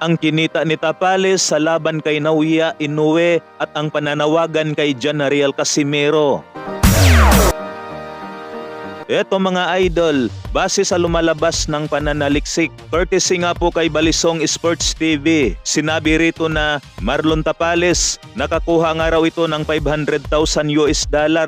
ang kinita ni Tapales sa laban kay Naoya Inoue at ang pananawagan kay Janariel Casimero. Eto mga idol, base sa lumalabas ng pananaliksik, courtesy nga po kay Balisong Sports TV, sinabi rito na Marlon Tapales nakakuha nga raw ito ng $500,000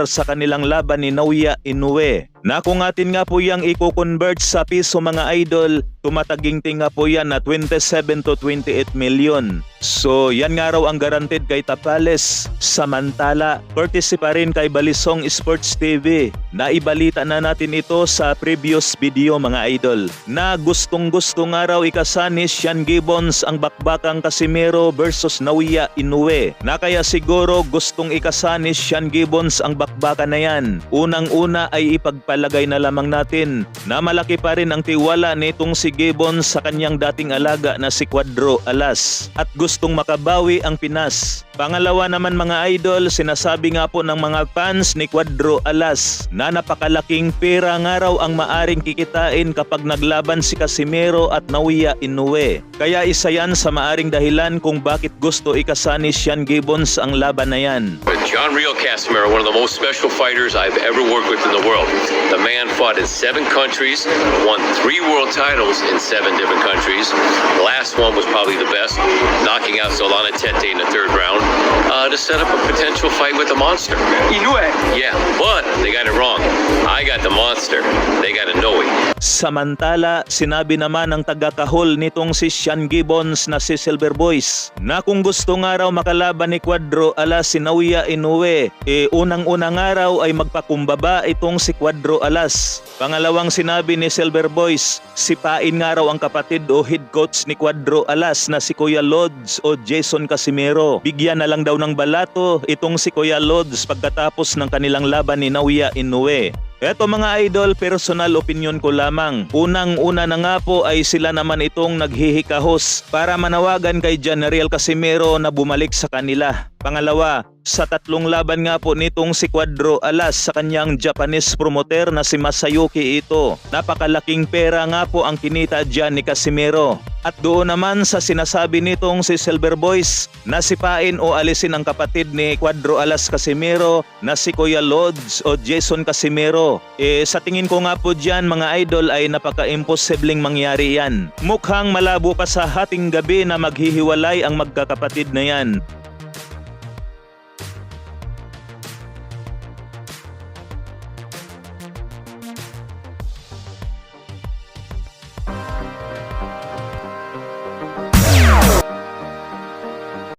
sa kanilang laban ni Naoya Inoue. Na kung atin nga po yang i-convert sa piso mga idol, tumataginting nga po yan na 27 to 28 million. So yan nga raw ang guaranteed kay Tapales. Samantala, courtesy pa rin kay Balisong Sports TV, naibalita na natin ito sa previous video mga idol, na gustong-gusto nga raw ikasani Sean Gibbons ang bakbakang Casimero versus Naoya Inoue. Na kaya siguro gustong ikasani Sean Gibbons ang bakbakan na yan. Unang-una ay ipagpalagay na lamang natin na malaki pa rin ang tiwala nitong si Gibbons sa kanyang dating alaga na si Cuadro Alas at gustong makabawi ang Pinas. Pangalawa naman mga idol, sinasabi nga po ng mga fans ni Cuadro Alas na napakalaking pera nga raw ang maaring kikitain kapag naglaban si Casimero at Naoya Inoue. Kaya isa yan sa maaring dahilan kung bakit gusto ikasani Sean Gibbons ang laban na yan. John Real Casimero, one of the most special fighters I've ever worked with in the world. The man fought in 7 countries, won 3 world titles in 7 different countries. The last one was probably the best, knocking out Solana Tete in the 3rd round to set up a potential fight with the monster. Inoue. Yeah, but they got it wrong. I got the monster. They got Inoue. Samantala, sinabi naman ng taga-kahol nitong si Sean Gibbons na si Silver Boys na kung gusto nga raw makalaban ni Cuadro Alas si Naoya Inoue, unang-una nga raw ay magpakumbaba itong si Cuadro Alas. Pangalawang sinabi ni Silver Boys, sipain nga raw ang kapatid o head coach ni Cuadro Alas na si Kuya Lods o Jason Casimero. Bigyan na lang daw ng balato itong si Kuya Lods pagkatapos ng kanilang laban ni Naoya Inoue. Eto mga idol, personal opinion ko lamang. Unang-una na nga po ay sila naman itong naghihikahos para manawagan kay Janariel Casimero na bumalik sa kanila. Pangalawa, sa 3 laban nga po nitong si Cuadro Alas sa kanyang Japanese promoter na si Masayuki Ito. Napakalaking pera nga po ang kinita dyan ni Casimero. At doon naman sa sinasabi nitong si Silver Boys na sipain o alisin ang kapatid ni Cuadro Alas Casimero na si Kuya Lods o Jason Casimero. Sa tingin ko nga po dyan mga idol ay napaka-imposibleng mangyari yan. Mukhang malabo pa sa hating gabi na maghihiwalay ang magkakapatid na yan.